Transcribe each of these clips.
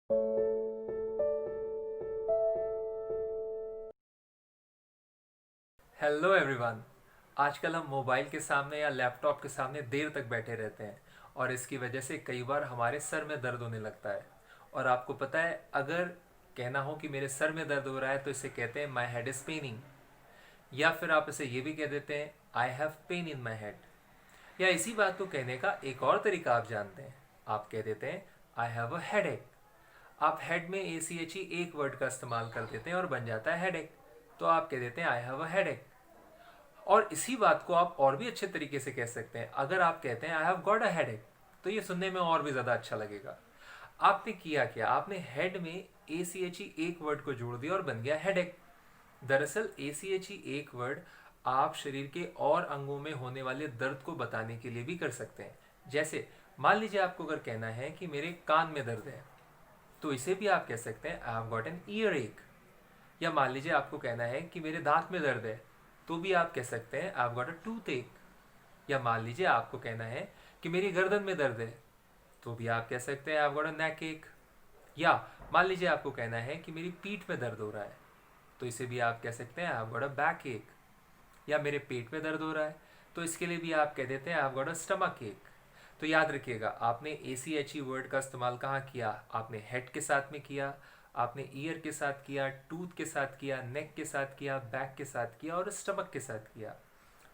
Hello everyone. आजकल हम mobile के सामने या लैपटॉप के सामने देर तक बैठे रहते हैं और इसकी वजह से कई बार हमारे सर में दर्द होने लगता है। और आपको पता है, अगर कहना हो कि मेरे सर में दर्द हो रहा है तो इसे कहते हैं माई हेड इज़ पेनिंग। या फिर आप इसे ये भी कह देते हैं I have pain in my head. या इसी बात को कहने का एक और तरीका आप जानते हैं, आप कह देते हैं आई हैव अ हेड। आप हेड में ए सी एच ई एक वर्ड का इस्तेमाल कर देते हैं और बन जाता है हेड। तो आप कह देते हैं आई हैव अ हेड। और इसी बात को आप और भी अच्छे तरीके से कह सकते हैं। अगर आप कहते हैं I have got a headache, तो ये सुनने में और भी ज़्यादा अच्छा लगेगा। आपने किया क्या, आपने हेड में ए सी एच ई एक वर्ड को जोड़ दिया और बन गया हेडेक। दरअसल ए सी एच ई एक वर्ड आप शरीर के और अंगों में होने वाले दर्द को बताने के लिए भी कर सकते हैं। जैसे मान लीजिए आपको अगर कहना है कि मेरे कान में दर्द है, तो इसे भी आप कह सकते हैं I have got an year एक। या मान लीजिए आपको कहना है कि मेरे दांत में दर्द है, तो भी आप कह सकते हैं I have got a tooth एक। या मान लीजिए आपको कहना है कि मेरी गर्दन में दर्द है, तो भी आप कह सकते हैं आई हैव गॉट अ नेक एक। या मान लीजिए आपको कहना है कि मेरी पीठ में दर्द हो रहा है, तो इसे भी आप कह सकते हैं I have got a back एक। या मेरे पेट में दर्द हो रहा है, तो इसके लिए भी आप कह देते हैं I have got a stomach एक। तो याद रखिएगा, आपने ए सी एच ई वर्ड का इस्तेमाल कहाँ किया, आपने हेड के साथ में किया, आपने ईयर के साथ किया, टूथ के साथ किया, नेक के साथ किया, बैक के साथ किया और स्टमक के साथ किया।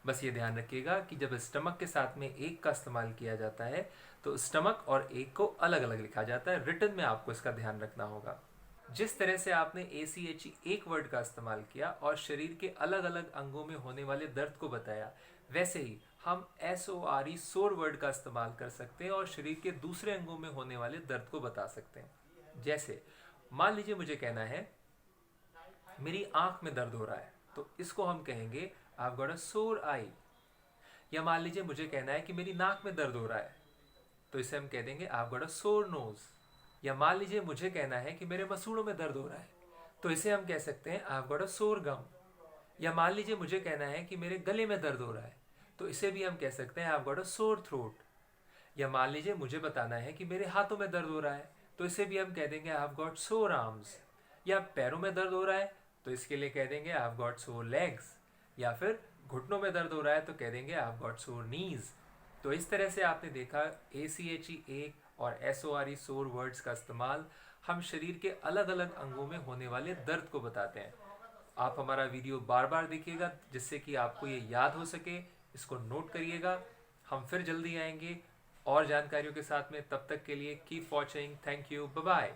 बस ये ध्यान रखिएगा कि जब स्टमक के साथ में एक का इस्तेमाल किया जाता है तो स्टमक और एक को अलग अलग लिखा जाता है। रिटन में आपको इसका ध्यान रखना होगा। जिस तरह से आपने ए सी एच ई एक वर्ड का इस्तेमाल किया और शरीर के अलग अलग अंगों में होने वाले दर्द को बताया, वैसे ही हम एस ओ आर ई सोर वर्ड का इस्तेमाल कर सकते हैं और शरीर के दूसरे अंगों में होने वाले दर्द को बता सकते हैं। जैसे मान लीजिए मुझे कहना है मेरी आंख में दर्द हो रहा है, तो इसको हम कहेंगे आई हैव गॉट अ सोर आई। या मान लीजिए मुझे कहना है कि मेरी नाक में दर्द हो रहा है, तो इसे हम कह देंगे आई हैव गॉट अ सोर नोज। या मान लीजिए मुझे कहना है कि मेरे मसूड़ों में दर्द हो रहा है, तो इसे हम कह सकते हैं आई हैव गॉट अ सोर गम। या मान लीजिए मुझे कहना है कि मेरे गले में दर्द हो रहा है, तो इसे भी हम कह सकते हैं I have got a sore throat. या मान लीजिए मुझे बताना है कि मेरे हाथों में दर्द हो रहा है, तो इसे भी हम कह देंगे आई हैव गॉट सोर आर्म्स। या पैरों में दर्द हो रहा है, तो इसके लिए कह देंगे आई हैव गॉट सोर लेग्स। या फिर घुटनों में दर्द हो रहा है तो कह देंगे आई हैव गॉट सोर नीज। तो इस तरह से आपने देखा ए सी एच ई एक और एस ओ आर ई सोर वर्ड्स का इस्तेमाल हम शरीर के अलग अलग अंगों में होने वाले दर्द को बताते हैं। आप हमारा वीडियो बार बार देखिएगा जिससे कि आपको ये याद हो सके। इसको नोट करिएगा। हम फिर जल्दी आएंगे और जानकारियों के साथ में। तब तक के लिए keep watching. Thank you, bye bye.